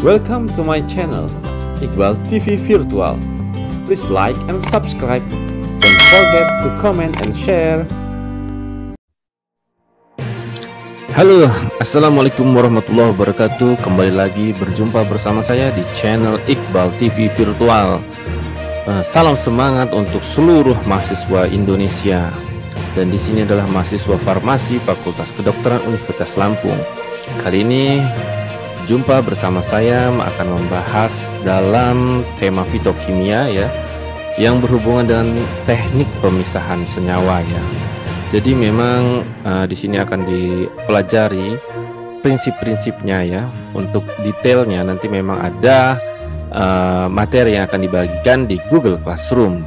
Welcome to my channel, Iqbal TV Virtual. Please like and subscribe. Don't forget to comment and share. Halo, assalamualaikum warahmatullahi wabarakatuh. Kembali lagi berjumpa bersama saya di channel Iqbal TV Virtual. Salam semangat untuk seluruh mahasiswa Indonesia. Dan di sini adalah mahasiswa farmasi Fakultas Kedokteran Universitas Lampung. Kali ini jumpa bersama saya akan membahas dalam tema fitokimia ya, yang berhubungan dengan teknik pemisahan senyawa ya. Jadi memang di sini akan dipelajari prinsip-prinsipnya ya. Untuk detailnya nanti memang ada materi yang akan dibagikan di Google Classroom.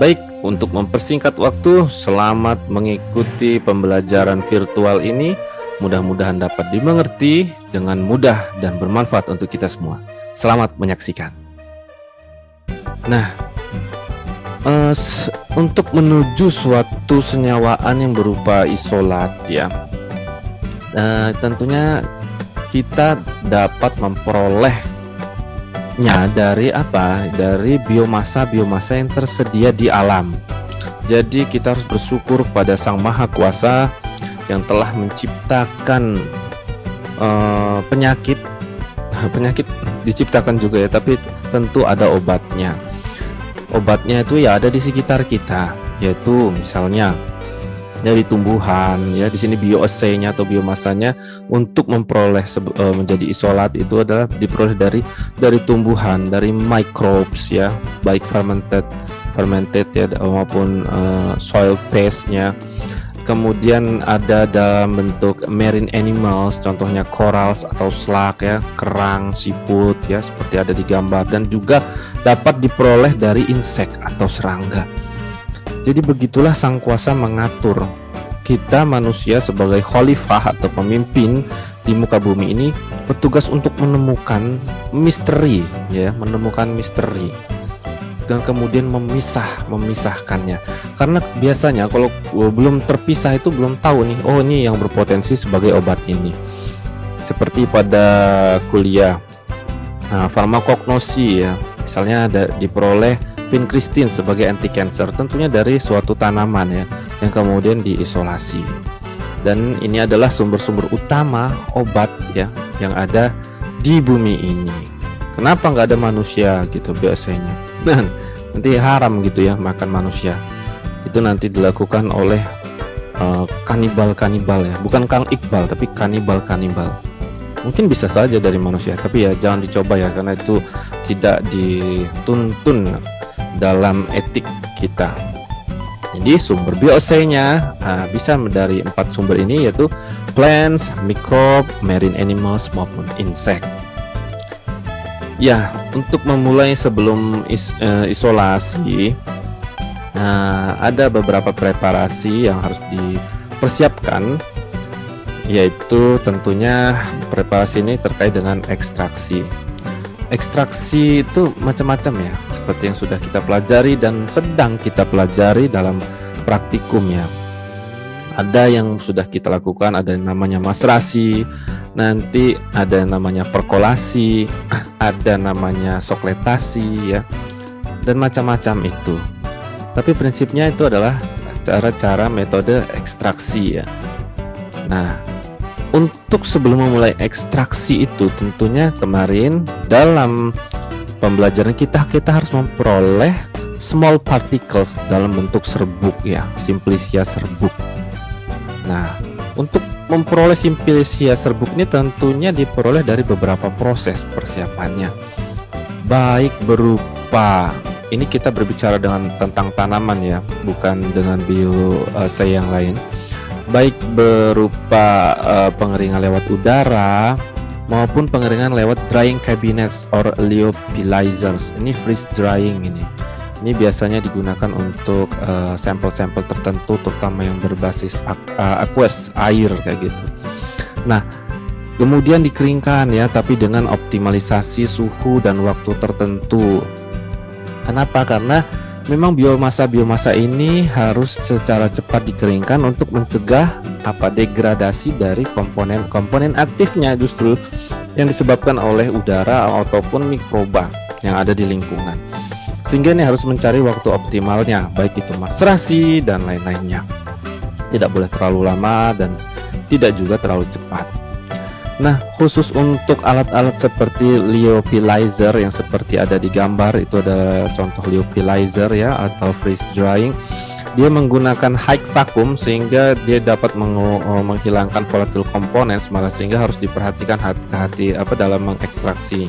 Baik, untuk mempersingkat waktu, selamat mengikuti pembelajaran virtual ini. Mudah-mudahan dapat dimengerti dengan mudah dan bermanfaat untuk kita semua. Selamat menyaksikan. Nah, untuk menuju suatu senyawaan yang berupa isolat ya, tentunya kita dapat memperolehnya dari apa? Dari biomasa yang tersedia di alam. Jadi kita harus bersyukur pada Sang Maha Kuasa yang telah menciptakan penyakit diciptakan juga ya, tapi tentu ada obatnya. Obatnya itu ya ada di sekitar kita, yaitu misalnya dari tumbuhan ya. Di sini bioassay-nya atau biomasanya untuk memperoleh menjadi isolat itu adalah diperoleh dari tumbuhan, dari microbes ya, baik fermented ya maupun soil paste-nya. Kemudian ada dalam bentuk marine animals, contohnya corals atau slug ya, kerang, siput ya, seperti ada di gambar, dan juga dapat diperoleh dari insek atau serangga. Jadi begitulah Sang Kuasa mengatur kita manusia sebagai khalifah atau pemimpin di muka bumi ini, bertugas untuk menemukan misteri ya, menemukan misteri dan kemudian memisahkannya. Karena biasanya kalau belum terpisah itu belum tahu nih, oh ini yang berpotensi sebagai obat ini. Seperti pada kuliah farmakognosi ya, misalnya ada diperoleh vincristin sebagai anti cancer, tentunya dari suatu tanaman ya, yang kemudian diisolasi. Dan ini adalah sumber-sumber utama obat ya yang ada di bumi ini. Kenapa nggak ada manusia gitu biasanya? Dan nanti haram gitu ya makan manusia. Itu nanti dilakukan oleh kanibal ya, bukan Kang Iqbal tapi kanibal. Mungkin bisa saja dari manusia, tapi ya jangan dicoba ya, karena itu tidak dituntun dalam etik kita. Jadi sumber bioassay-nya bisa dari 4 sumber ini, yaitu plants, microbe, marine animals maupun insect. Ya, untuk memulai sebelum isolasi, ada beberapa preparasi yang harus dipersiapkan, yaitu tentunya preparasi ini terkait dengan ekstraksi. Ekstraksi itu macam-macam ya, seperti yang sudah kita pelajari dan sedang kita pelajari dalam praktikum ya. Ada yang sudah kita lakukan, ada yang namanya maserasi, nanti ada yang namanya perkolasi, ada namanya sokletasi ya, dan macam-macam itu. Tapi prinsipnya itu adalah cara-cara metode ekstraksi ya. Nah, untuk sebelum memulai ekstraksi itu tentunya kemarin dalam pembelajaran kita harus memperoleh small particles dalam bentuk serbuk ya, Simplicia serbuk. Nah, untuk memperoleh Simplicia serbuk ini tentunya diperoleh dari beberapa proses persiapannya. Baik berupa, ini kita berbicara tentang tanaman ya, bukan dengan bioassay yang lain. Baik berupa pengeringan lewat udara maupun pengeringan lewat drying cabinets or lyophilizers. Ini freeze drying ini. Ini biasanya digunakan untuk sampel-sampel tertentu, terutama yang berbasis aqueous, air kayak gitu. Nah, kemudian dikeringkan ya, tapi dengan optimalisasi suhu dan waktu tertentu. Kenapa? Karena memang biomasa ini harus secara cepat dikeringkan untuk mencegah degradasi dari komponen aktifnya justru yang disebabkan oleh udara ataupun mikroba yang ada di lingkungan. Sehingga ini harus mencari waktu optimalnya, baik itu macerasi dan lain-lainnya. Tidak boleh terlalu lama dan tidak juga terlalu cepat. Nah, khusus untuk alat-alat seperti lyophilizer yang seperti ada di gambar, itu ada contoh lyophilizer ya, atau freeze drying. Dia menggunakan high vacuum sehingga dia dapat menghilangkan volatile components, malah sehingga harus diperhatikan hati-hati dalam mengekstraksi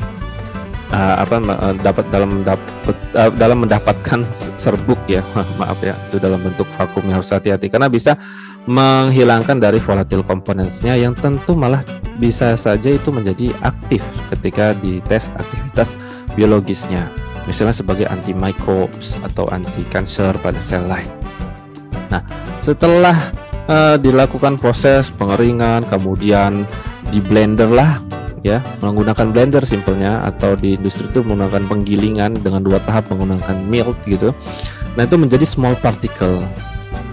dalam mendapatkan serbuk ya. Maaf ya, itu dalam bentuk vakum, harus hati-hati karena bisa menghilangkan dari volatile components-nya yang tentu malah bisa saja itu menjadi aktif ketika dites aktivitas biologisnya, misalnya sebagai anti microbes atau anti kanker pada sel lain. Nah, setelah dilakukan proses pengeringan, kemudian di blender lah ya, menggunakan blender simpelnya, atau di industri itu menggunakan penggilingan dengan 2 tahap menggunakan milk gitu. Nah, itu menjadi small particle.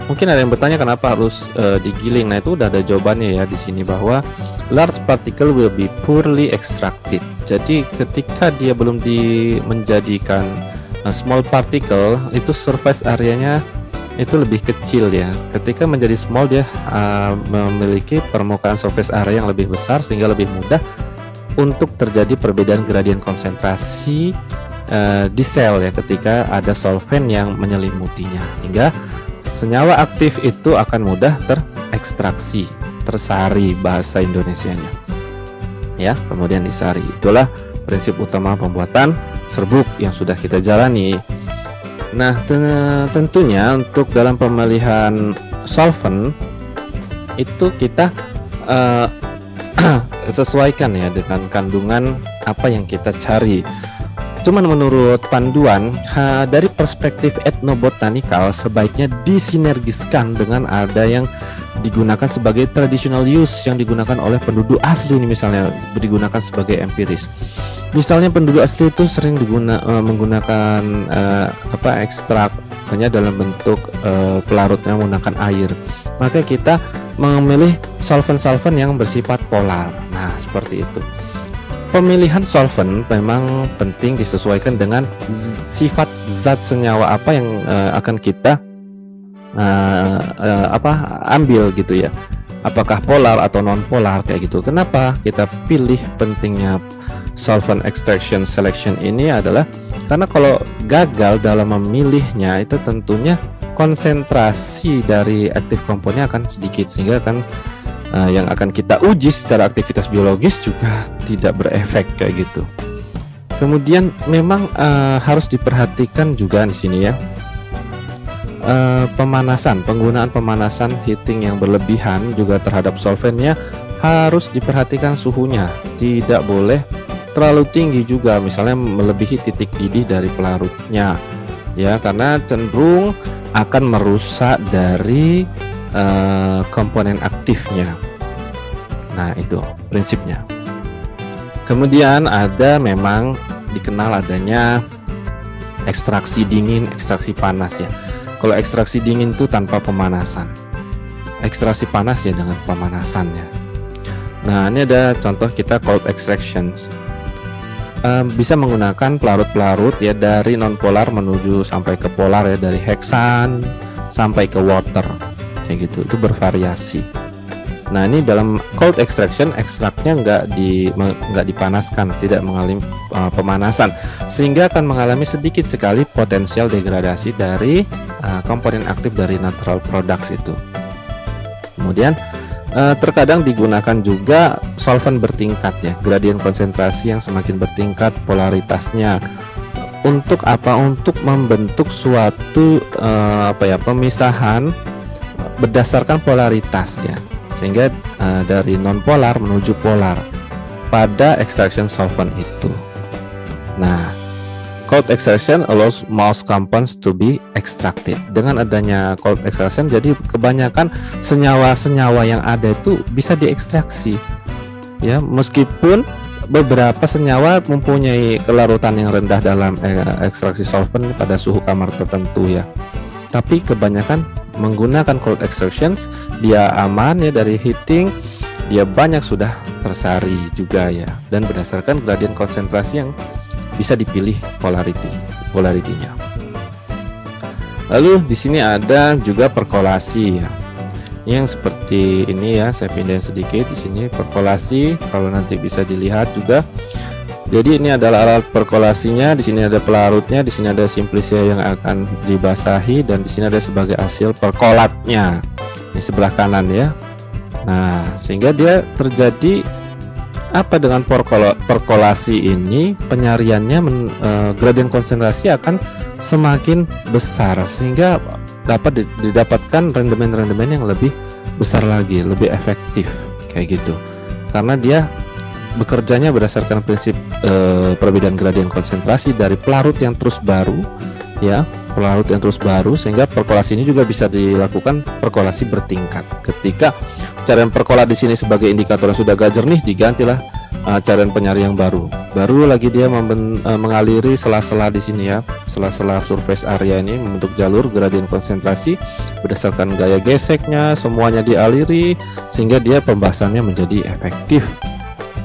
Mungkin ada yang bertanya kenapa harus digiling. Nah, itu udah ada jawabannya ya di sini, bahwa large particle will be poorly extracted. Jadi ketika dia belum menjadikan small particle, itu surface areanya itu lebih kecil ya. Ketika menjadi small, dia memiliki permukaan surface area yang lebih besar sehingga lebih mudah untuk terjadi perbedaan gradien konsentrasi di sel ya, ketika ada solvent yang menyelimutinya, sehingga senyawa aktif itu akan mudah terekstraksi, tersari bahasa Indonesianya ya, kemudian disari. Itulah prinsip utama pembuatan serbuk yang sudah kita jalani. Nah, tentunya untuk dalam pemilihan solvent itu kita sesuaikan ya dengan kandungan apa yang kita cari. Cuman menurut panduan dari perspektif etnobotanikal, sebaiknya disinergiskan dengan ada yang digunakan sebagai traditional use yang digunakan oleh penduduk asli ini, misalnya digunakan sebagai empiris. Misalnya penduduk asli itu sering menggunakan ekstrak hanya dalam bentuk pelarutnya menggunakan air. Maka kita memilih solvent-solvent yang bersifat polar. Nah, seperti itu. Pemilihan solvent memang penting disesuaikan dengan sifat zat senyawa apa yang akan kita ambil gitu ya. Apakah polar atau non polar kayak gitu. Kenapa kita pilih pentingnya solvent extraction selection ini adalah karena kalau gagal dalam memilihnya, itu tentunya konsentrasi dari aktif komponennya akan sedikit, sehingga akan yang akan kita uji secara aktivitas biologis juga tidak berefek kayak gitu. Kemudian memang harus diperhatikan juga di sini ya, penggunaan pemanasan heating yang berlebihan juga terhadap solventnya harus diperhatikan suhunya, tidak boleh terlalu tinggi juga, misalnya melebihi titik didih dari pelarutnya ya, karena cenderung akan merusak dari komponen aktifnya. Nah, itu prinsipnya. Kemudian ada memang dikenal adanya ekstraksi dingin, ekstraksi panas ya. Kalau ekstraksi dingin itu tanpa pemanasan, ekstraksi panas ya dengan pemanasannya. Nah, ini ada contoh kita cold extractions. Bisa menggunakan pelarut-pelarut ya dari non-polar menuju sampai ke polar ya, dari heksan sampai ke water kayak gitu, itu bervariasi. Nah, ini dalam cold extraction, ekstraknya nggak dipanaskan, tidak mengalami pemanasan, sehingga akan mengalami sedikit sekali potensial degradasi dari komponen aktif dari natural products itu. Kemudian terkadang digunakan juga solvent bertingkat ya, gradien konsentrasi yang semakin bertingkat polaritasnya. Untuk apa? Untuk membentuk suatu pemisahan berdasarkan polaritas ya, sehingga dari non polar menuju polar pada extraction solvent itu. Nah, cold extraction allows most compounds to be extracted. Dengan adanya cold extraction, jadi kebanyakan senyawa-senyawa yang ada itu bisa diekstraksi ya, meskipun beberapa senyawa mempunyai kelarutan yang rendah dalam ekstraksi solvent pada suhu kamar tertentu ya, tapi kebanyakan menggunakan cold extractions dia aman ya dari heating, dia banyak sudah tersari juga ya, dan berdasarkan gradien konsentrasi yang bisa dipilih polaritinya. Lalu di sini ada juga perkolasi ya, yang seperti ini ya. Saya pindahin sedikit di sini perkolasi, kalau nanti bisa dilihat juga. Jadi ini adalah alat perkolasinya. Di sini ada pelarutnya, di sini ada simplisia yang akan dibasahi, dan di sini ada sebagai hasil perkolatnya. Ini sebelah kanan ya. Nah, sehingga dia terjadi apa dengan perkolasi ini, penyariannya gradien konsentrasi akan semakin besar, sehingga dapat didapatkan rendemen-rendemen yang lebih besar lagi, lebih efektif kayak gitu. Karena dia bekerjanya berdasarkan prinsip perbedaan gradien konsentrasi dari pelarut yang terus baru ya, pelarut yang terus baru, sehingga perkolasi ini juga bisa dilakukan perkolasi bertingkat. Ketika cairan perkolat di sini sebagai indikator yang sudah agak jernih, digantilah cairan penyari yang baru lagi dia mengaliri sela-sela di sini ya, sela-sela surface area ini membentuk jalur gradien konsentrasi berdasarkan gaya geseknya, semuanya dialiri sehingga dia pembahasannya menjadi efektif.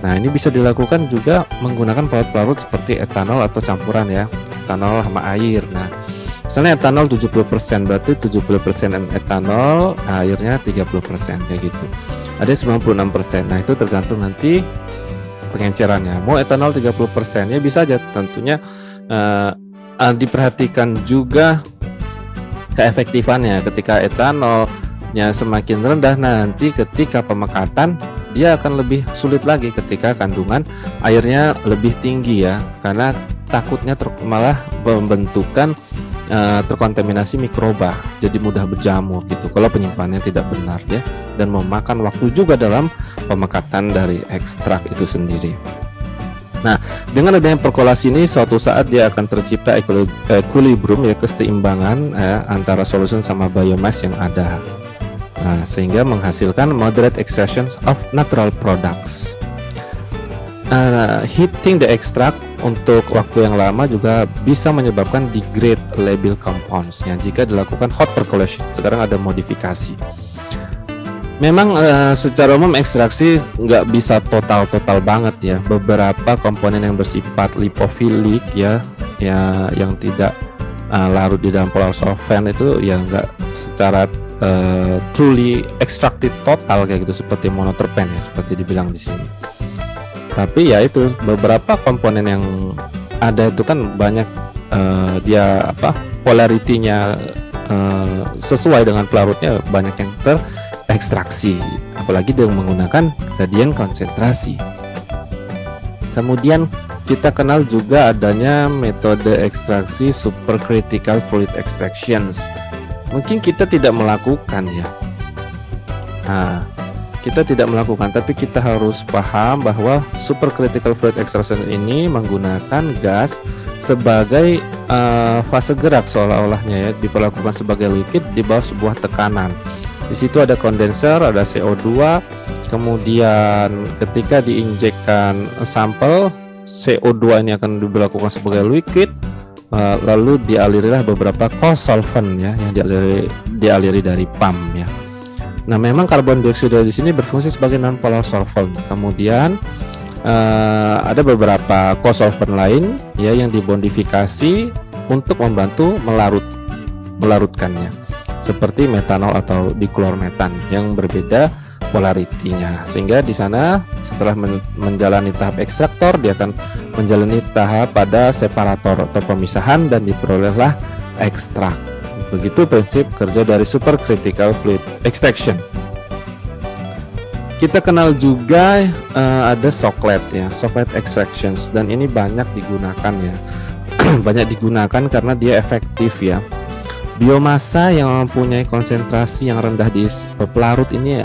Nah, ini bisa dilakukan juga menggunakan pelarut-pelarut seperti etanol atau campuran ya, etanol sama air. Nah, misalnya etanol 70%, berarti 70% etanol, airnya 30% kayak gitu. Ada 96%. Nah, itu tergantung nanti pengencerannya. Mau etanol 30% ya bisa aja, tentunya diperhatikan juga keefektifannya. Ketika etanolnya semakin rendah, nanti ketika pemekatan dia akan lebih sulit lagi ketika kandungan airnya lebih tinggi ya, karena takutnya malah pembentukan terkontaminasi mikroba, jadi mudah berjamur gitu kalau penyimpanannya tidak benar ya, dan memakan waktu juga dalam pemekatan dari ekstrak itu sendiri. Nah, dengan adanya perkolasi ini suatu saat dia akan tercipta equilibrium ya, keseimbangan antara solution sama biomass yang ada. Nah, sehingga menghasilkan moderate extractions of natural products. Heating the extract untuk waktu yang lama juga bisa menyebabkan degrade labile compounds yang jika dilakukan hot percolation. Sekarang ada modifikasi. Memang secara umum ekstraksi nggak bisa total banget ya. Beberapa komponen yang bersifat lipofilik ya yang tidak larut di dalam polar solvent itu ya nggak secara truly extracted total kayak gitu, seperti monoterpen ya, seperti dibilang di sini. Tapi ya itu beberapa komponen yang ada itu kan banyak dia polaritinya sesuai dengan pelarutnya, banyak yang terekstraksi, apalagi dengan menggunakan gradien konsentrasi. Kemudian kita kenal juga adanya metode ekstraksi supercritical fluid extractions. Mungkin kita tidak melakukan ya. Nah, kita tidak melakukan, tapi kita harus paham bahwa supercritical fluid extraction ini menggunakan gas sebagai fase gerak seolah-olahnya ya, diperlakukan sebagai liquid di bawah sebuah tekanan. Di situ ada kondenser, ada CO2, kemudian ketika diinjekkan sampel, CO2 ini akan diberlakukan sebagai liquid, lalu dialirilah beberapa co-solvent ya yang dialiri dari pump ya. Nah, memang karbon dioksida di sini berfungsi sebagai non-polar solvent. Kemudian ada beberapa co-solvent lain ya yang dibondifikasi untuk membantu melarutkannya, seperti metanol atau diklormetan yang berbeda polaritinya. Sehingga di sana setelah menjalani tahap ekstraktor, dia akan menjalani tahap pada separator atau pemisahan dan diperolehlah ekstrak. Begitu prinsip kerja dari supercritical fluid extraction. Kita kenal juga ada Socklet ya, Socklet extractions, dan ini banyak digunakan ya. Banyak digunakan karena dia efektif ya. Biomasa yang mempunyai konsentrasi yang rendah di pelarut ini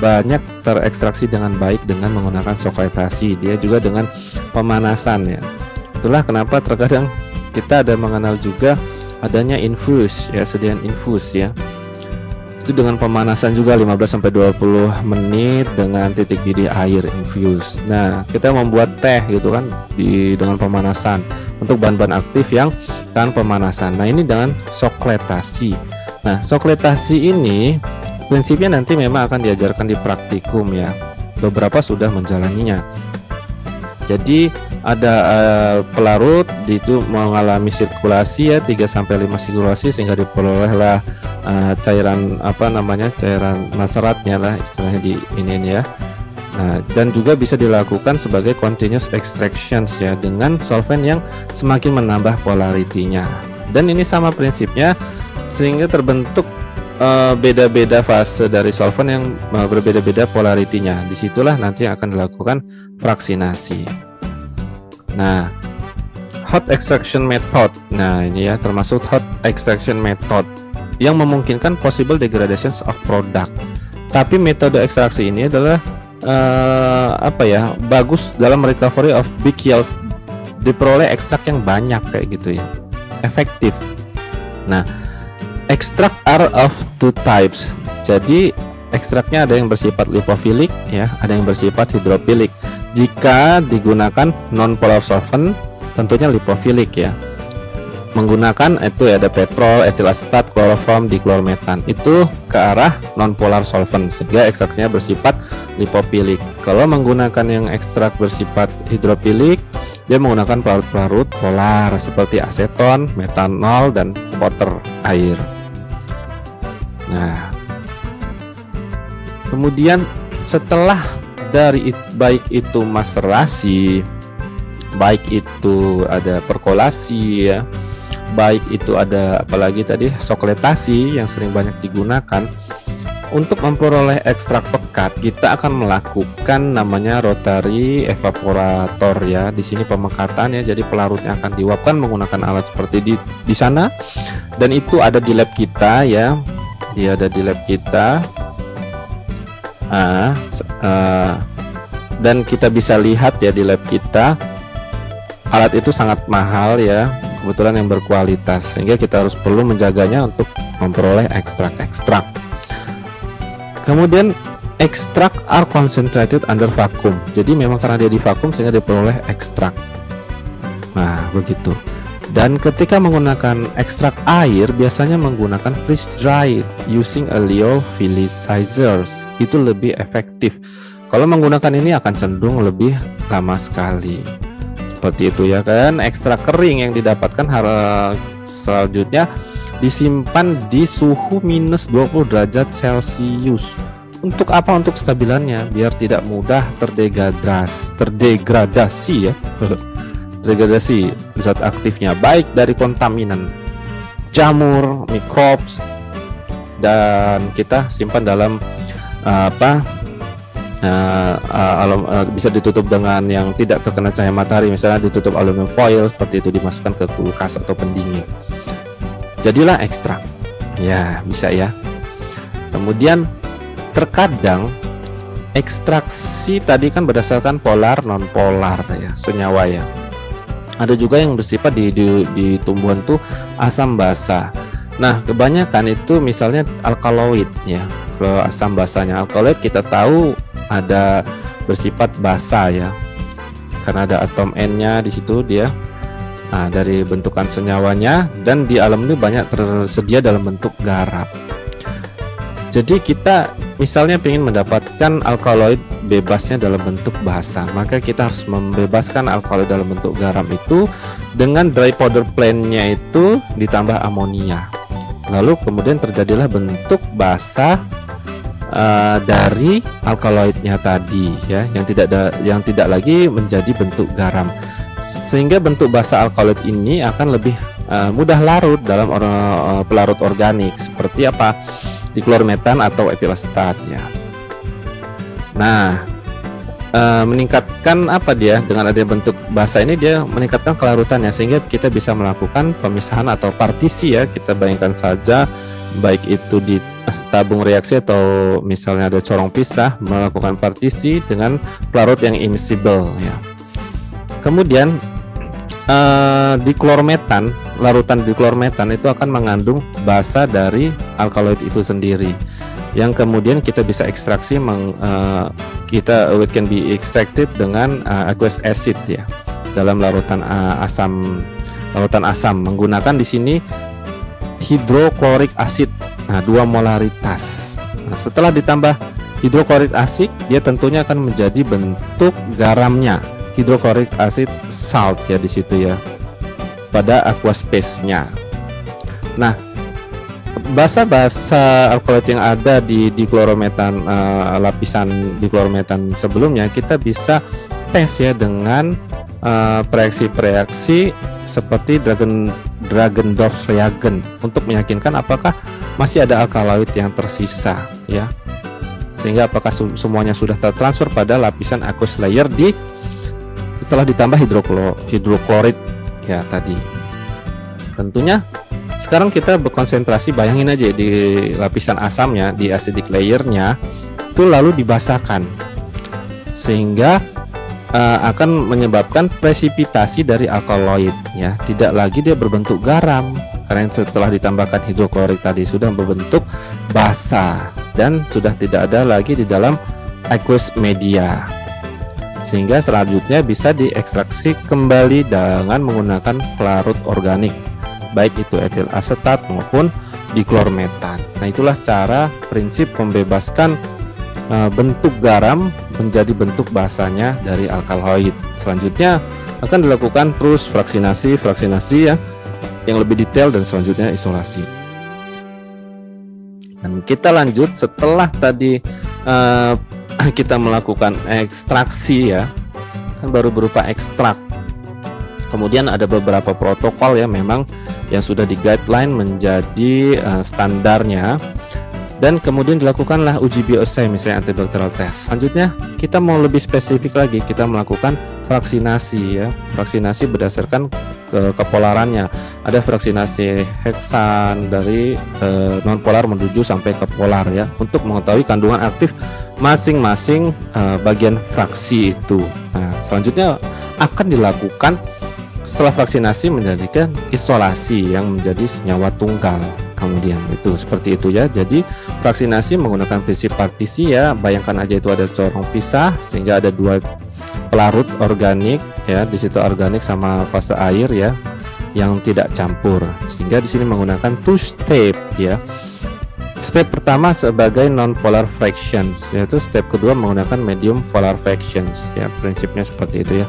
banyak terekstraksi dengan baik dengan menggunakan sokletasi. Dia juga dengan pemanasan ya. Itulah kenapa terkadang kita ada mengenal juga adanya infus ya, sediaan infus ya. Itu dengan pemanasan juga 15-20 menit dengan titik didih air infus. Nah, kita membuat teh gitu kan dengan pemanasan untuk bahan-bahan aktif yang tahan pemanasan. Nah, ini dengan sokletasi. Nah, sokletasi ini Prinsipnya nanti memang akan diajarkan di praktikum ya. Beberapa sudah menjalaninya. Jadi ada pelarut itu mengalami sirkulasi ya 3-5 sirkulasi sehingga diperolehlah cairan cairan maseratnya lah istilahnya di ini ya. Nah, dan juga bisa dilakukan sebagai continuous extractions ya dengan solvent yang semakin menambah polaritinya. Dan ini sama prinsipnya sehingga terbentuk beda-beda fase dari solvent yang berbeda-beda polaritinya. Disitulah nanti akan dilakukan fraksinasi. Nah, hot extraction method. Nah, ini ya termasuk hot extraction method yang memungkinkan possible degradations of product. Tapi metode ekstraksi ini adalah bagus dalam recovery of big yields, diperoleh ekstrak yang banyak kayak gitu ya, efektif. Nah, ekstrak are of two types. Jadi ekstraknya ada yang bersifat lipofilik ya, ada yang bersifat hidrofilik. Jika digunakan non-polar solvent tentunya lipofilik ya. Menggunakan itu ada petrol, etil asetat, kloroform, diklormetan. Itu ke arah non-polar solvent sehingga ekstraknya bersifat lipofilik. Kalau menggunakan yang ekstrak bersifat hidrofilik, dia menggunakan pelarut-pelarut polar seperti aseton, metanol, dan water, air. Nah, kemudian setelah dari baik itu maserasi, baik itu ada perkolasi ya, baik itu ada apalagi tadi sokletasi yang sering banyak digunakan. Untuk memperoleh ekstrak pekat, kita akan melakukan namanya rotary evaporator ya. Di sini pemekatan ya, jadi pelarutnya akan diuapkan menggunakan alat seperti di sana. Dan itu ada di lab kita ya. Dia ada di lab kita. Dan kita bisa lihat ya di lab kita. Alat itu sangat mahal ya, kebetulan yang berkualitas, sehingga kita harus perlu menjaganya untuk memperoleh ekstrak-ekstrak. Kemudian ekstrak are concentrated under vacuum. Jadi memang karena dia di vakum sehingga diperoleh ekstrak. Nah, begitu. Dan ketika menggunakan ekstrak air biasanya menggunakan freeze dried using a lyophilizers. Itu lebih efektif. Kalau menggunakan ini akan cenderung lebih lama sekali. Seperti itu ya kan. Ekstrak kering yang didapatkan selanjutnya disimpan di suhu minus 20 derajat Celcius. Untuk apa? Untuk stabilannya biar tidak mudah terdegradasi ya. Degradasi zat aktifnya baik dari kontaminan, jamur, microbes, dan kita simpan dalam bisa ditutup dengan yang tidak terkena cahaya matahari, misalnya ditutup aluminium foil seperti itu, dimasukkan ke kulkas atau pendingin. Jadilah ekstrak ya, bisa ya. Kemudian terkadang ekstraksi tadi kan berdasarkan polar non polar ya, senyawa ya. Ada juga yang bersifat di tumbuhan tuh asam basa. Nah, kebanyakan itu misalnya alkaloid ya. Kalau asam basanya alkaloid kita tahu ada bersifat basa ya, karena ada atom N-nya di situ dia. Nah, dari bentukan senyawanya, dan di alam ini banyak tersedia dalam bentuk garam. Jadi kita misalnya ingin mendapatkan alkaloid bebasnya dalam bentuk basa, maka kita harus membebaskan alkaloid dalam bentuk garam itu dengan dry powder plant-nya itu ditambah amonia. Lalu kemudian terjadilah bentuk basa dari alkaloidnya tadi ya, yang tidak lagi menjadi bentuk garam. Sehingga bentuk basa alkaloid ini akan lebih mudah larut dalam pelarut organik seperti apa? Diklormetan atau etil asetat ya. Nah, meningkatkan apa dia dengan adanya bentuk basa ini, dia meningkatkan kelarutannya sehingga kita bisa melakukan pemisahan atau partisi ya. Kita bayangkan saja baik itu di tabung reaksi atau misalnya ada corong pisah, melakukan partisi dengan pelarut yang immiscible ya. Kemudian diklormetan, larutan diklormetan itu akan mengandung basa dari alkaloid itu sendiri, yang kemudian kita bisa ekstraksi it can be extracted dengan aqueous acid ya, dalam larutan asam menggunakan di sini hidroklorik acid. Nah, 2 molaritas. Nah, setelah ditambah hidroklorid asid, dia tentunya akan menjadi bentuk garamnya, hidroklorid acid salt ya di situ ya, pada aqueous phase-nya. Nah, basa-basa alkaloid yang ada di diklorometan, lapisan diklorometan sebelumnya, kita bisa tes ya dengan reaksi-reaksi seperti Dragendorf reagen untuk meyakinkan apakah masih ada alkaloid yang tersisa ya, sehingga apakah semuanya sudah tertransfer pada lapisan aqueous layer setelah ditambah hidroklorid ya tadi. Tentunya sekarang kita berkonsentrasi, bayangin aja di lapisan asamnya, di acidic layernya itu lalu dibasahkan, sehingga akan menyebabkan presipitasi dari alkaloid ya, tidak lagi dia berbentuk garam karena setelah ditambahkan hidroklorid tadi sudah berbentuk basa dan sudah tidak ada lagi di dalam aqueous media, sehingga selanjutnya bisa diekstraksi kembali dengan menggunakan pelarut organik, baik itu etil asetat maupun diklormetan. Nah, itulah cara prinsip membebaskan bentuk garam menjadi bentuk basanya dari alkaloid. Selanjutnya akan dilakukan terus fraksinasi ya, yang lebih detail, dan selanjutnya isolasi. Dan kita lanjut setelah tadi kita melakukan ekstraksi ya, kan baru berupa ekstrak. Kemudian ada beberapa protokol ya memang yang sudah di guideline menjadi standarnya, dan kemudian dilakukanlah uji bioassay misalnya antibacterial test. Selanjutnya kita mau lebih spesifik lagi, kita melakukan fraksinasi ya, fraksinasi berdasarkan kepolarannya. Ada fraksinasi heksan dari nonpolar menuju sampai ke polar ya, untuk mengetahui kandungan aktif masing-masing bagian fraksi itu. Nah, selanjutnya akan dilakukan setelah vaksinasi menjadikan isolasi yang menjadi senyawa tunggal. Kemudian itu seperti itu ya. Jadi vaksinasi menggunakan prinsip partisi ya. Bayangkan aja itu ada corong pisah sehingga ada dua pelarut organik ya. Di situ organik sama fase air ya yang tidak campur. Sehingga di sini menggunakan two step ya. Step pertama sebagai non-polar fractions, yaitu step kedua menggunakan medium polar fractions ya. Prinsipnya seperti itu ya.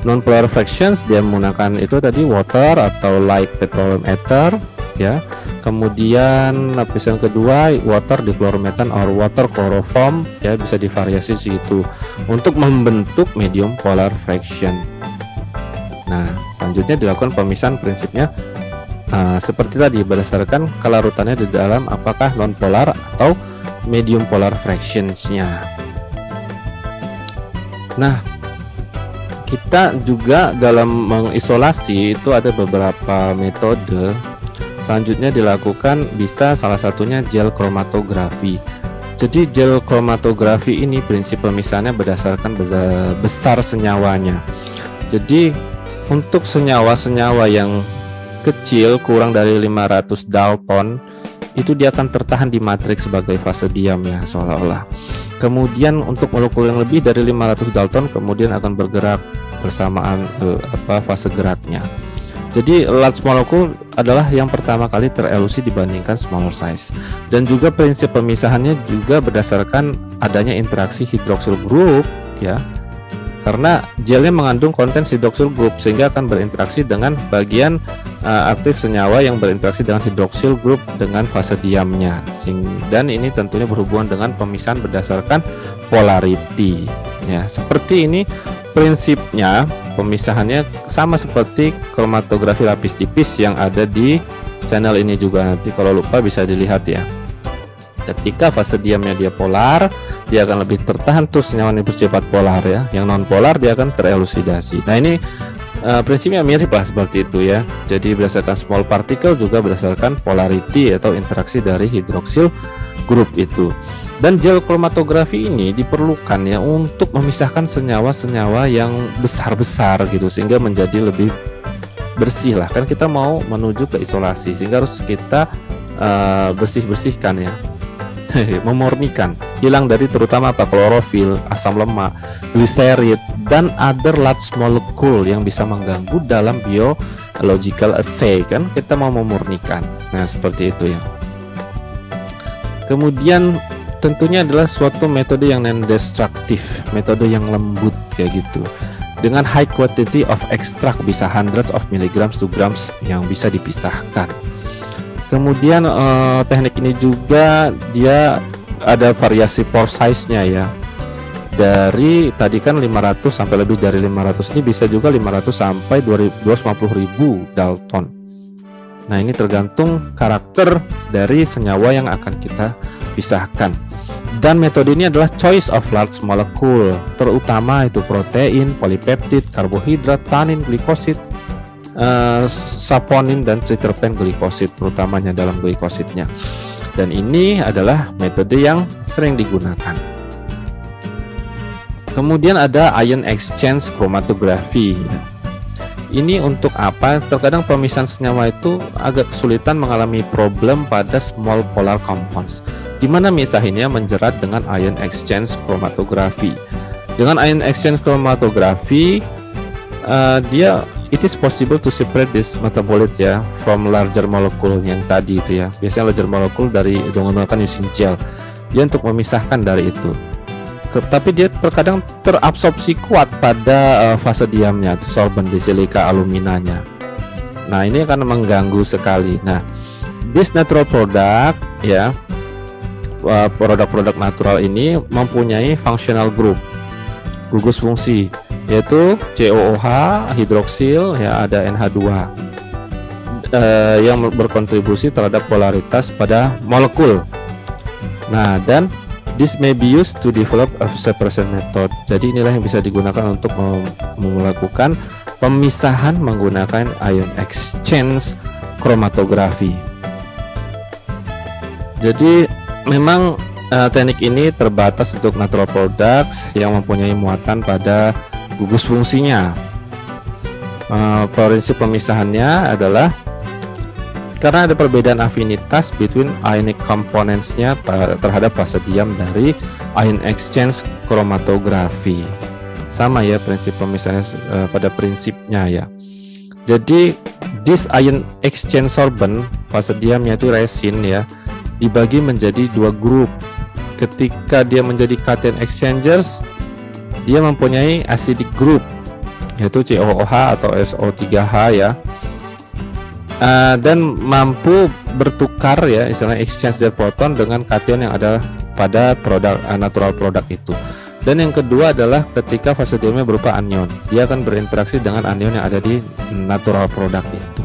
Non-polar fractions dia menggunakan itu tadi water atau light petroleum ether ya. Kemudian lapisan kedua water dichloromethan or water chloroform ya, bisa divariasi situ untuk membentuk medium polar fraction. Nah, selanjutnya dilakukan pemisahan prinsipnya seperti tadi berdasarkan kelarutannya di dalam apakah non polar atau medium polar fractionsnya. Nah, kita juga dalam mengisolasi itu ada beberapa metode. Selanjutnya dilakukan bisa salah satunya gel kromatografi. Jadi gel kromatografi ini prinsip pemisahannya berdasarkan besar senyawanya. Jadi untuk senyawa-senyawa yang kecil kurang dari 500 Dalton itu dia akan tertahan di matriks sebagai fase diam ya seolah-olah. Kemudian untuk molekul yang lebih dari 500 Dalton kemudian akan bergerak bersamaan fase geraknya. Jadi large molecule adalah yang pertama kali terelusi dibandingkan smaller size. Dan juga prinsip pemisahannya juga berdasarkan adanya interaksi hidroksil group ya. Karena gelnya mengandung konten hidroksil group sehingga akan berinteraksi dengan bagian aktif senyawa yang berinteraksi dengan hidroksil group dengan fase diamnya. Dan ini tentunya berhubungan dengan pemisahan berdasarkan polarity. Ya, seperti ini prinsipnya. Pemisahannya sama seperti kromatografi lapis tipis yang ada di channel ini juga. Nanti kalau lupa bisa dilihat ya. Ketika fase diamnya dia polar, dia akan lebih tertahan tuh senyawa yang bersifat polar ya. Yang non polar dia akan terelusidasi. Nah, ini prinsipnya mirip lah seperti itu ya. Jadi berdasarkan small particle juga berdasarkan polarity atau interaksi dari hidroksil group itu. Dan gel kromatografi ini diperlukan ya untuk memisahkan senyawa-senyawa yang besar-besar gitu sehingga menjadi lebih bersih lah. Kan kita mau menuju ke isolasi sehingga harus kita bersih-bersihkan ya. Memurnikan, hilang dari terutama apa klorofil, asam lemak, gliserid dan other large molecule yang bisa mengganggu dalam biological assay. Kan kita mau memurnikan. Nah, seperti itu ya. Kemudian tentunya adalah suatu metode yang non-destruktif, metode yang lembut kayak gitu. Dengan high quantity of extract, bisa hundreds of milligrams to grams yang bisa dipisahkan. Kemudian teknik ini juga dia ada variasi pore size-nya ya. Dari tadi kan 500 sampai lebih dari 500, ini bisa juga 500 sampai 250.000 Dalton. Nah, ini tergantung karakter dari senyawa yang akan kita pisahkan. Dan metode ini adalah choice of large molecule, terutama itu protein, polipeptid, karbohidrat, tanin, glikosid, saponin, dan triterpen glikosid, terutamanya dalam glikosidnya. Dan ini adalah metode yang sering digunakan. Kemudian ada ion exchange chromatography. Ini untuk apa? Terkadang pemisahan senyawa itu agak kesulitan, mengalami problem pada small polar compounds, di mana misahinnya menjerat dengan ion exchange chromatography. Dengan ion exchange chromatography, it is possible to separate this metabolites ya from larger molecule yang tadi itu ya. Biasanya larger molecule dari menggunakan using gel, dia untuk memisahkan dari itu. Tapi dia terkadang terabsorpsi kuat pada fase diamnya, solvent di silika aluminanya. Nah, ini akan mengganggu sekali. Nah, this natural product ya, produk-produk natural ini mempunyai functional group, gugus fungsi, yaitu COOH, hidroksil, ya ada NH2 yang berkontribusi terhadap polaritas pada molekul. Nah, dan this may be used to develop a separation method. Jadi inilah yang bisa digunakan untuk melakukan pemisahan menggunakan ion exchange chromatography. Jadi memang teknik ini terbatas untuk natural products yang mempunyai muatan pada gugus fungsinya. Prinsip pemisahannya adalah karena ada perbedaan afinitas between ionic components-nya terhadap fase diam dari ion exchange chromatography. Sama ya prinsip pemisahannya pada prinsipnya ya. Jadi this ion exchange sorbent, fase diamnya itu resin ya, dibagi menjadi dua grup. Ketika dia menjadi cation exchangers, dia mempunyai acidic group, yaitu COOH atau SO3H ya, dan mampu bertukar ya, istilahnya exchange their proton dengan cation yang ada pada produk natural product itu. Dan yang kedua adalah ketika fase diamnya berupa anion, dia akan berinteraksi dengan anion yang ada di natural product itu.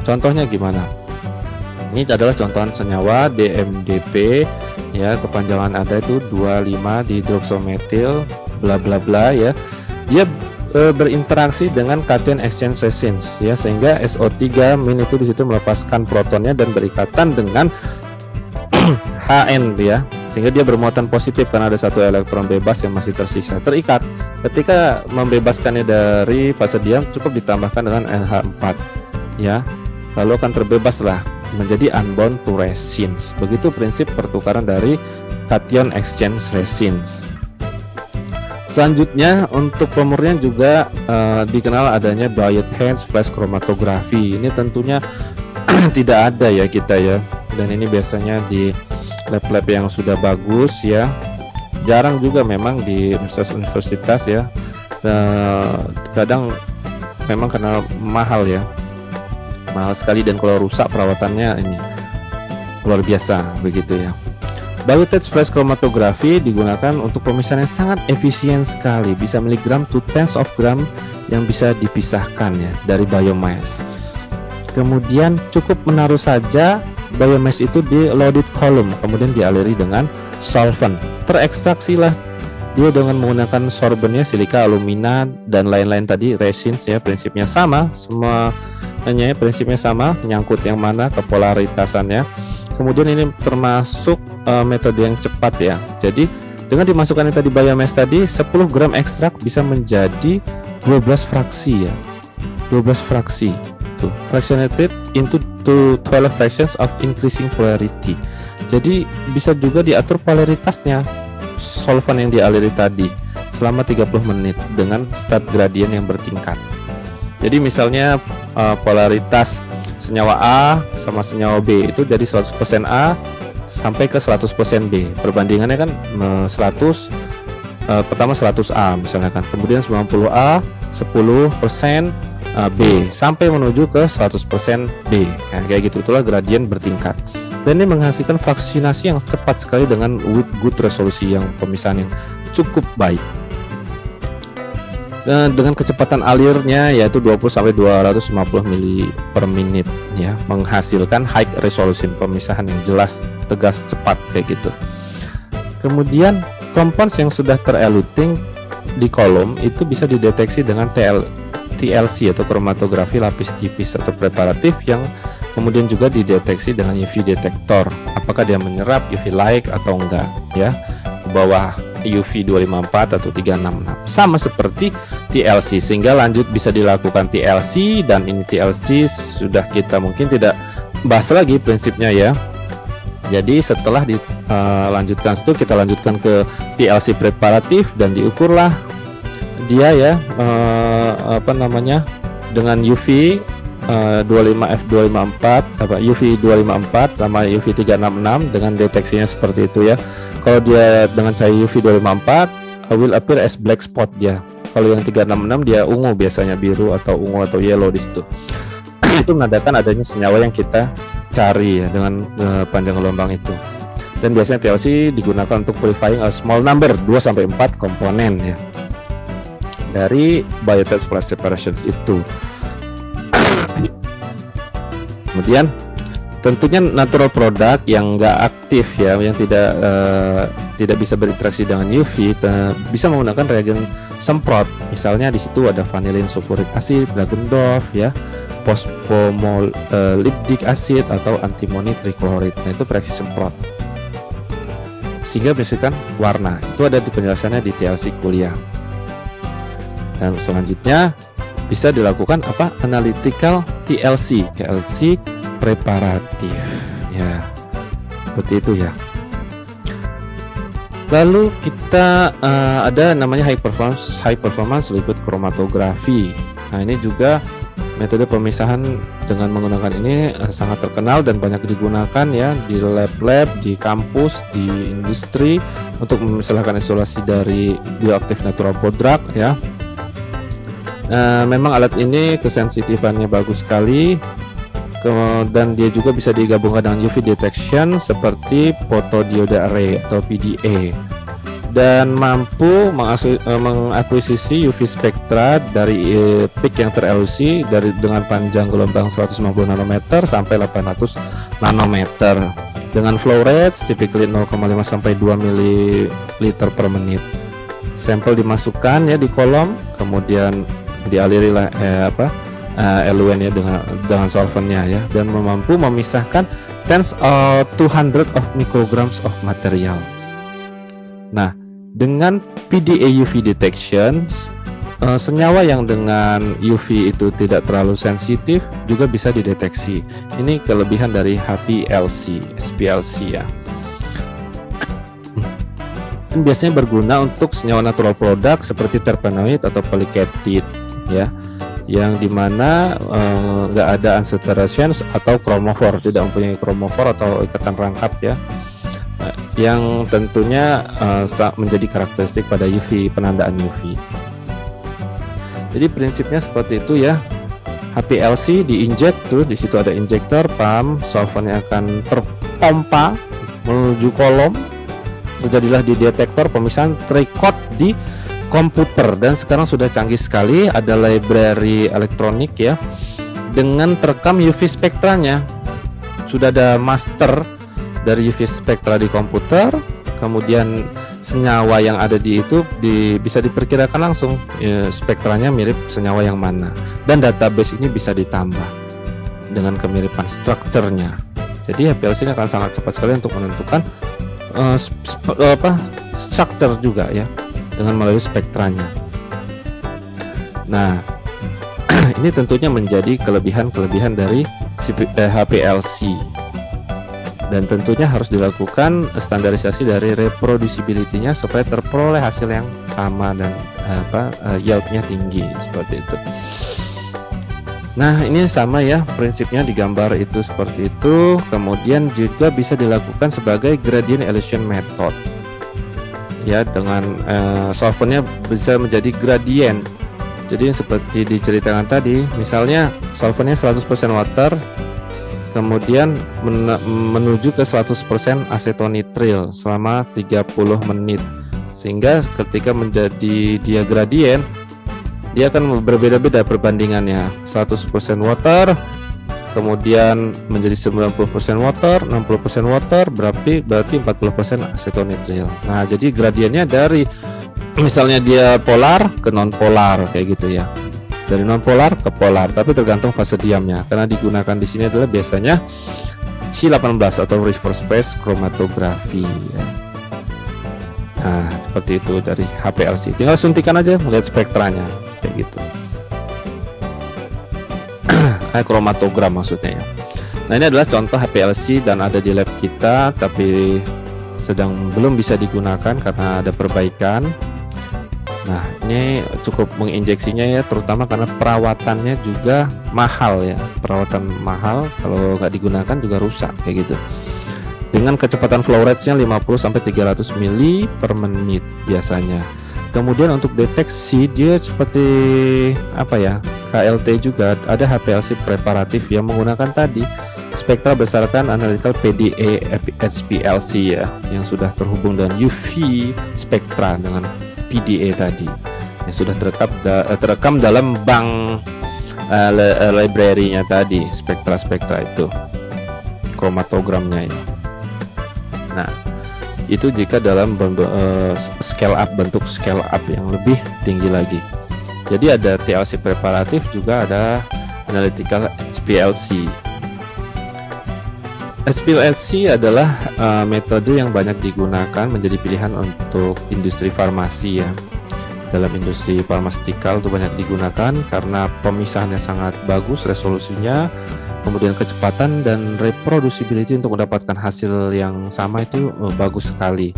Contohnya gimana? Ini adalah contohan senyawa DMDP ya, kepanjangan ada itu 25 dihidroksometil bla bla bla ya. Dia berinteraksi dengan cation exchange resins ya, sehingga SO3- itu di situ melepaskan protonnya dan berikatan dengan HN ya, sehingga dia bermuatan positif karena ada satu elektron bebas yang masih tersisa terikat. Ketika membebaskannya dari fase diam, cukup ditambahkan dengan NH4 ya, lalu akan terbebaslah menjadi unbound to resins. Begitu prinsip pertukaran dari cation exchange resins. Selanjutnya untuk pemurnian juga dikenal adanya Bioenhanced flash chromatography. Ini tentunya tidak ada ya kita ya, dan ini biasanya di lab-lab yang sudah bagus ya, jarang juga memang di universitas ya. Kadang memang karena mahal ya, mahal sekali, dan kalau rusak perawatannya ini luar biasa begitu ya. Bioenhanced flash chromatography digunakan untuk pemisahan yang sangat efisien sekali, bisa miligram to tens of gram yang bisa dipisahkan ya dari biomass. Kemudian cukup menaruh saja biomass itu di loaded column, kemudian dialiri dengan solvent, terekstraksilah dia dengan menggunakan sorbennya silika, alumina, dan lain-lain tadi resins ya. Prinsipnya sama, semuanya prinsipnya sama, menyangkut yang mana kepolaritasannya. Kemudian ini termasuk metode yang cepat ya. Jadi dengan dimasukkannya tadi biomass tadi, 10 gram ekstrak bisa menjadi 12 fraksi ya, 12 fraksi tuh, fractionated into 12 fractions of increasing polarity. Jadi bisa juga diatur polaritasnya solvent yang dialiri tadi selama 30 menit dengan state gradient yang bertingkat. Jadi misalnya polaritas senyawa A sama senyawa B itu dari 100% A sampai ke 100% B. Perbandingannya kan 100 pertama 100A misalnya kan, kemudian 90A, 10% B sampai menuju ke 100% B. Nah, kayak gitu, itulah gradien bertingkat. Dan ini menghasilkan vaksinasi yang cepat sekali dengan good resolusi, yang pemisahan yang cukup baik. Dengan kecepatan alirnya yaitu 20 sampai 250 mili per menit ya, menghasilkan high resolution, pemisahan yang jelas, tegas, cepat kayak gitu. Kemudian compounds yang sudah tereluting di kolom itu bisa dideteksi dengan TLC atau kromatografi lapis tipis atau preparatif, yang kemudian juga dideteksi dengan UV detektor, apakah dia menyerap UV light atau enggak ya, di bawah UV 254 atau 366, sama seperti TLC, sehingga lanjut bisa dilakukan TLC, dan ini TLC sudah kita mungkin tidak bahas lagi prinsipnya ya. Jadi setelah dilanjutkan itu, kita lanjutkan ke TLC preparatif dan diukurlah dia ya dengan UV 25F254 UV 254 sama UV 366 dengan deteksinya seperti itu ya. Kalau dia dengan cahaya UV 254 will appear as black spot dia. Kalau yang 366 dia ungu, biasanya biru atau ungu atau yellow di situ. Itu menandakan adanya senyawa yang kita cari ya dengan panjang gelombang itu. Dan biasanya TLC digunakan untuk purifying a small number 2 sampai 4 komponen ya dari biotech flash separations itu. Kemudian tentunya natural product yang enggak aktif ya, yang tidak bisa berinteraksi dengan UV, bisa menggunakan reagen semprot. Misalnya di situ ada vanillin sulfuric acid, Dragendorf ya, phosphomolybdic acid atau antimony trichloride. Nah, itu reaksi semprot sehingga menghasilkan warna. Itu ada di penjelasannya di TLC kuliah. Dan selanjutnya bisa dilakukan apa? Analytical TLC preparatif ya, seperti itu ya. Lalu kita ada namanya high performance liquid chromatography. Nah, ini juga metode pemisahan dengan menggunakan ini sangat terkenal dan banyak digunakan ya di lab-lab, di kampus, di industri untuk memisahkan isolasi dari bioaktif natural product ya. Memang alat ini kesensitifannya bagus sekali, dan dia juga bisa digabungkan dengan UV detection seperti photodiode array atau PDA, dan mampu mengakuisisi UV spektra dari peak yang terelusi dengan panjang gelombang 150 nanometer sampai 800 nanometer dengan flow rate typically 0,5 sampai 2 ml per menit. Sampel dimasukkan ya di kolom, kemudian dialirilah eluen ya dengan solventnya ya, dan mampu memisahkan tens to hundred of micrograms of material. Nah, dengan PDA UV detection, senyawa yang dengan UV itu tidak terlalu sensitif juga bisa dideteksi. Ini kelebihan dari HPLC, SPLC ya. Dan biasanya berguna untuk senyawa natural product seperti terpenoid atau polyketit ya, yang dimana nggak ada unsaturation atau chromophore, tidak mempunyai chromophore atau ikatan rangkap ya, yang tentunya menjadi karakteristik pada UV, penandaan UV. Jadi prinsipnya seperti itu ya. HPLC diinjek tuh, di situ ada injektor, pump, solventnya akan terpompa menuju kolom, terjadilah di detektor pemisahan, record di komputer, dan sekarang sudah canggih sekali, ada library elektronik ya dengan terekam UV spektranya. Sudah ada master dari UV spektra di komputer, kemudian senyawa yang ada di itu bisa diperkirakan langsung spektranya mirip senyawa yang mana, dan database ini bisa ditambah dengan kemiripan strukturnya. Jadi HPLC ini akan sangat cepat sekali untuk menentukan struktur juga ya, dengan melalui spektranya. Nah, ini tentunya menjadi kelebihan dari HPLC, dan tentunya harus dilakukan standarisasi dari reproducibility-nya supaya terperoleh hasil yang sama dan yield-nya tinggi seperti itu. Nah, ini sama ya prinsipnya di gambar itu seperti itu. Kemudian juga bisa dilakukan sebagai gradient elution method. Ya, dengan solventnya bisa menjadi gradient. Jadi seperti diceritakan tadi, misalnya solventnya 100% water, kemudian menuju ke 100% asetonitril selama 30 menit. Sehingga ketika menjadi dia gradient, dia akan berbeda-beda perbandingannya. 100% water, kemudian menjadi 90% water, 60% water, berarti 40% asetonitril. Nah, jadi gradiennya dari misalnya dia polar ke non polar kayak gitu ya. Dari non polar ke polar, tapi tergantung fase diamnya. Karena digunakan di sini adalah biasanya C18 atau reverse phase chromatography ya. Nah, seperti itu dari HPLC. Tinggal suntikan aja melihat spektranya kayak gitu. Kromatogram maksudnya ya. Nah, ini adalah contoh HPLC dan ada di lab kita, tapi sedang belum bisa digunakan karena ada perbaikan. Nah, ini cukup menginjeksinya ya, terutama karena perawatannya juga mahal ya. Perawatan mahal, kalau nggak digunakan juga rusak kayak gitu. Dengan kecepatan flow rate-nya 50-300 mili per menit biasanya. Kemudian untuk deteksi dia seperti apa ya, KLT juga ada HPLC preparatif yang menggunakan tadi spektra berdasarkan analytical PDA HPLC ya, yang sudah terhubung dengan UV spektra dengan PDA tadi yang sudah terekam dalam bank library-nya tadi, spektra itu kromatogramnya ya. Nah, itu jika dalam bentuk scale up yang lebih tinggi lagi. Jadi ada TLC preparatif, juga ada analytical HPLC. HPLC adalah metode yang banyak digunakan, menjadi pilihan untuk industri farmasi ya. Dalam industri farmasikal itu banyak digunakan karena pemisahannya sangat bagus, resolusinya, kemudian kecepatan dan reproducibility untuk mendapatkan hasil yang sama itu bagus sekali.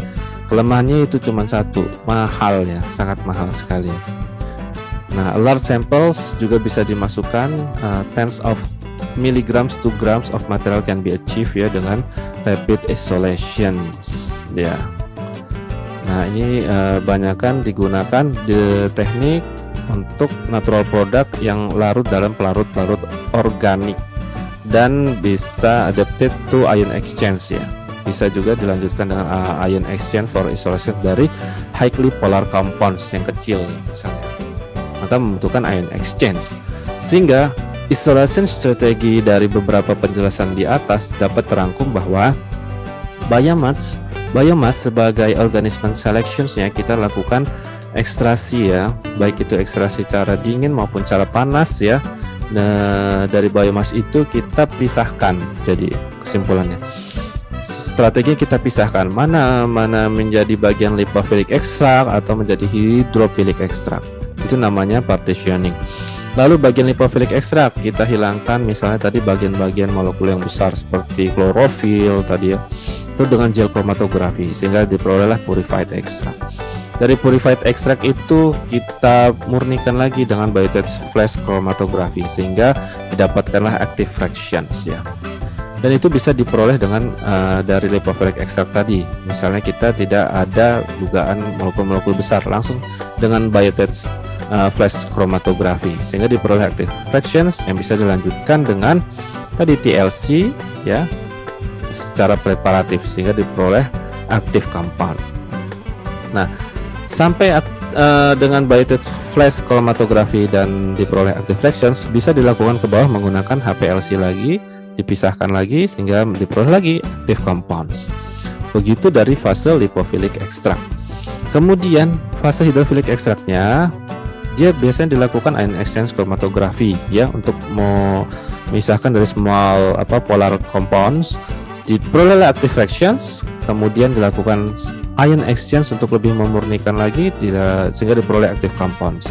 Kelemahannya itu cuma satu, mahal ya, sangat mahal sekali. Nah, large samples juga bisa dimasukkan, tens of milligrams to grams of material can be achieved ya dengan rapid isolation ya. Nah, ini banyakkan digunakan di teknik untuk natural product yang larut dalam pelarut-larut organik dan bisa adapted to ion exchange ya. Bisa juga dilanjutkan dengan ion exchange for isolation dari highly polar compounds yang kecil misalnya, maka membutuhkan ion exchange. Sehingga isolation strategi dari beberapa penjelasan di atas dapat terangkum bahwa biomass sebagai organisme selections-nya kita lakukan ekstraksi ya, baik itu ekstraksi cara dingin maupun cara panas ya. Nah, dari biomass itu kita pisahkan. Jadi kesimpulannya, strategi kita pisahkan mana menjadi bagian lipophilic extract atau menjadi hydrophilic extract. Itu namanya partitioning. Lalu bagian lipophilic extract kita hilangkan, misalnya tadi bagian-bagian molekul yang besar seperti klorofil tadi ya, itu dengan gel kromatografi sehingga diperolehlah purified extract. Dari purified extract itu kita murnikan lagi dengan biotouch flash chromatography sehingga didapatkanlah active fractions ya. Dan itu bisa diperoleh dengan dari lipophilic extract tadi. Misalnya kita tidak ada dugaan molekul-molekul besar, langsung dengan biotouch flash chromatography sehingga diperoleh active fractions yang bisa dilanjutkan dengan tadi TLC ya secara preparatif sehingga diperoleh active compound. Nah, sampai dengan biotouch flash chromatography dan diperoleh active fractions bisa dilakukan ke bawah menggunakan HPLC lagi, dipisahkan lagi sehingga diperoleh lagi active compounds. Begitu dari fase lipophilic extract. Kemudian fase hydrophilic extractnya dia biasanya dilakukan ion exchange chromatography ya, untuk memisahkan dari small polar compounds, diperoleh active fractions, kemudian dilakukan ion exchange untuk lebih memurnikan lagi sehingga diperoleh active compounds.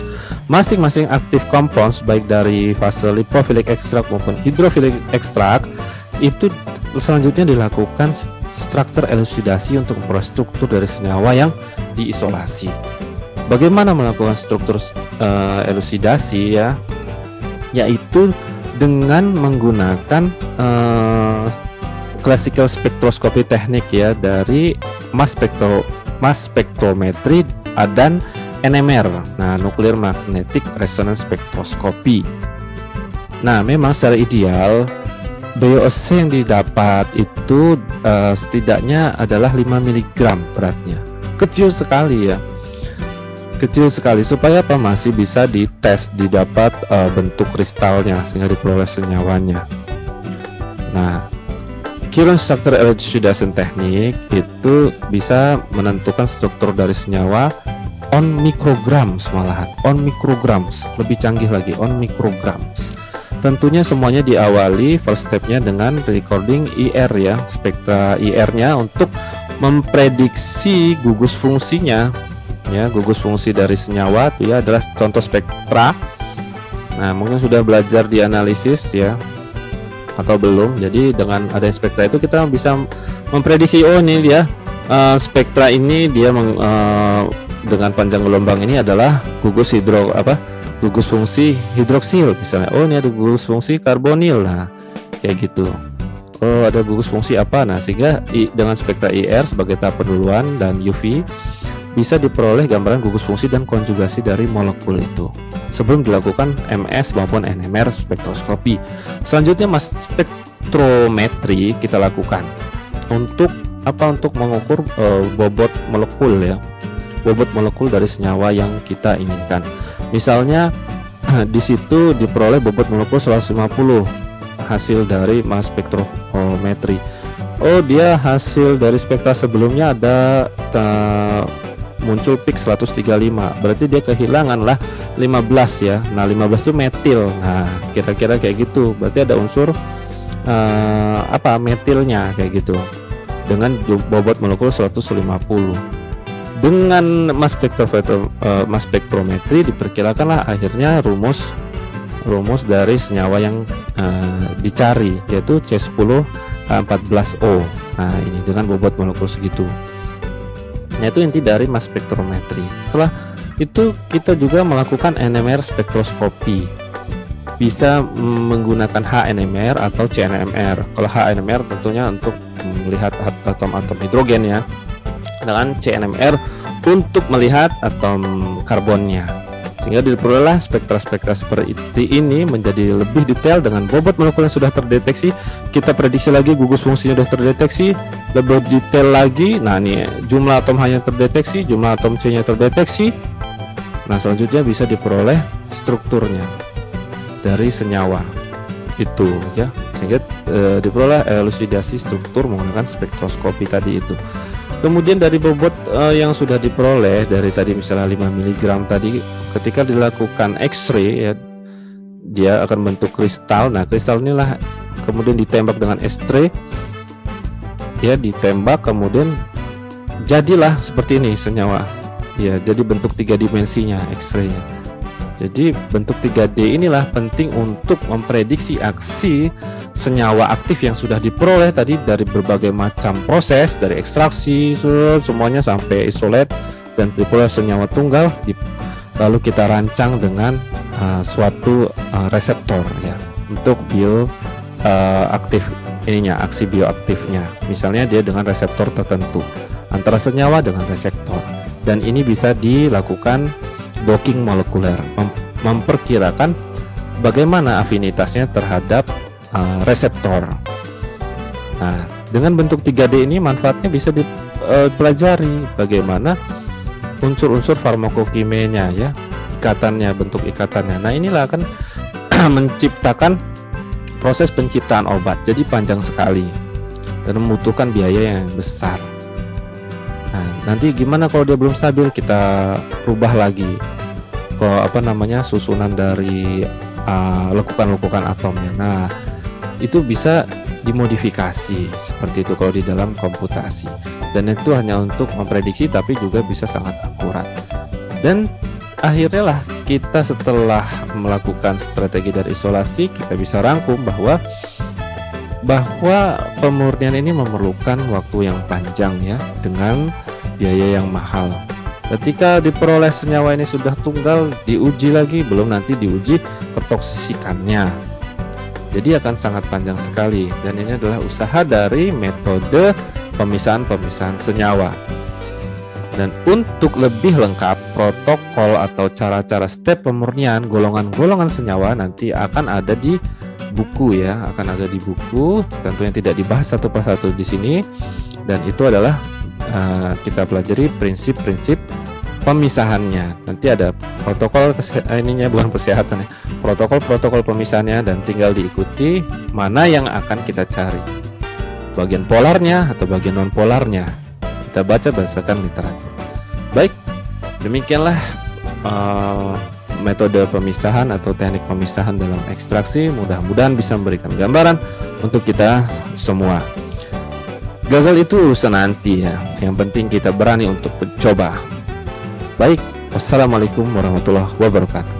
Masing-masing active compounds baik dari fase lipophilic extract maupun hydrophilic extract itu selanjutnya dilakukan struktur elusidasi untuk memperoleh struktur dari senyawa yang diisolasi. Bagaimana melakukan struktur elusidasi ya? Yaitu dengan menggunakan classical spectroscopy teknik ya dari mass spectrometry dan NMR. Nah, nuclear magnetic resonance spectroscopy. Nah, memang secara ideal BOC yang didapat itu setidaknya adalah 5 mg beratnya. Kecil sekali ya. Kecil sekali supaya apa masih bisa dites, didapat bentuk kristalnya sehingga diperoleh senyawanya. Nah, current structure elucidation teknik itu bisa menentukan struktur dari senyawa on micrograms, malahan on micrograms, lebih canggih lagi on micrograms. Tentunya semuanya diawali first stepnya dengan recording IR ya, spektra IR-nya untuk memprediksi gugus fungsinya. Ya, gugus fungsi dari senyawa itu ya adalah contoh spektra. Nah, mungkin sudah belajar di analisis ya atau belum. Jadi dengan adanya spektra itu kita bisa memprediksi, oh ini dia spektra ini dia dengan panjang gelombang ini adalah gugus gugus fungsi hidroksil misalnya. Oh, ini ada gugus fungsi karbonil. Nah, kayak gitu. Oh, ada gugus fungsi apa? Nah, sehingga dengan spektra IR sebagai tahap penduluan dan UV bisa diperoleh gambaran gugus fungsi dan konjugasi dari molekul itu sebelum dilakukan MS maupun NMR spektroskopi. Selanjutnya mass spektrometri kita lakukan untuk apa? Untuk mengukur bobot molekul ya, bobot molekul dari senyawa yang kita inginkan. Misalnya di situ diperoleh bobot molekul 150 hasil dari mass spektrometri. Oh, dia hasil dari spektra sebelumnya ada muncul peak 135, berarti dia kehilangan lah 15 ya. Nah, 15 itu metil. Nah, kira-kira kayak gitu, berarti ada unsur metilnya kayak gitu dengan bobot molekul 150. Dengan mass spektrometri diperkirakanlah akhirnya rumus dari senyawa yang dicari, yaitu C10H14O. Nah, ini dengan bobot molekul segitu. Nah, itu inti dari mass spektrometri. Setelah itu kita juga melakukan NMR spektroskopi. Bisa menggunakan HNMR atau CNMR. Kalau HNMR tentunya untuk melihat atom-atom hidrogen ya. Dengan CNMR untuk melihat atom karbonnya. Sehingga diperolehlah spektra-spektra seperti ini menjadi lebih detail dengan bobot molekul yang sudah terdeteksi. Kita prediksi lagi gugus fungsinya sudah terdeteksi, lebih detail lagi. Nah, ini jumlah atom H-nya terdeteksi, jumlah atom C-nya terdeteksi. Nah, selanjutnya bisa diperoleh strukturnya dari senyawa itu ya, sehingga diperoleh elusidasi struktur menggunakan spektroskopi tadi itu. Kemudian dari bobot yang sudah diperoleh dari tadi misalnya 5 mg tadi, ketika dilakukan X-ray ya, dia akan bentuk kristal. Nah, kristal inilah kemudian ditembak dengan X-ray ya, ditembak kemudian jadilah seperti ini senyawa ya, jadi bentuk 3 dimensinya X-ray-nya. Jadi bentuk 3D inilah penting untuk memprediksi aksi senyawa aktif yang sudah diperoleh tadi dari berbagai macam proses, dari ekstraksi semuanya sampai isolate dan diperoleh senyawa tunggal, lalu kita rancang dengan suatu reseptor ya untuk bioaktif ininya, aksi bioaktifnya. Misalnya dia dengan reseptor tertentu antara senyawa dengan reseptor, dan ini bisa dilakukan docking molekuler, memperkirakan bagaimana afinitasnya terhadap reseptor. Nah, dengan bentuk 3D ini manfaatnya bisa dipelajari bagaimana unsur-unsur farmakokimenya ya, ikatannya, bentuk ikatannya. Nah, inilah akan menciptakan proses penciptaan obat. Jadi panjang sekali dan membutuhkan biaya yang besar. Nah, nanti gimana kalau dia belum stabil, kita rubah lagi susunan dari lekukan-lekukan atomnya. Nah, itu bisa dimodifikasi seperti itu kalau di dalam komputasi, dan itu hanya untuk memprediksi tapi juga bisa sangat akurat. Dan akhirnya lah kita setelah melakukan strategi dari isolasi, kita bisa rangkum bahwa pemurnian ini memerlukan waktu yang panjang ya, dengan biaya yang mahal. Ketika diperoleh senyawa ini sudah tunggal, diuji lagi, belum nanti diuji ketoksikannya. Jadi akan sangat panjang sekali, dan ini adalah usaha dari metode pemisahan senyawa. Dan untuk lebih lengkap protokol atau cara-cara step pemurnian golongan-golongan senyawa nanti akan ada di buku ya, akan ada di buku, tentunya tidak dibahas satu persatu di sini. Dan itu adalah kita pelajari prinsip-prinsip pemisahannya. Nanti ada protokol ininya, bukan kesehatan ya, protokol pemisahannya, dan tinggal diikuti mana yang akan kita cari, bagian polarnya atau bagian non polarnya. Kita baca berdasarkan literatur. Baik, demikianlah metode pemisahan atau teknik pemisahan dalam ekstraksi. Mudah-mudahan bisa memberikan gambaran untuk kita semua. Gagal itu urusan nanti ya, yang penting kita berani untuk mencoba. Baik, wassalamualaikum warahmatullahi wabarakatuh.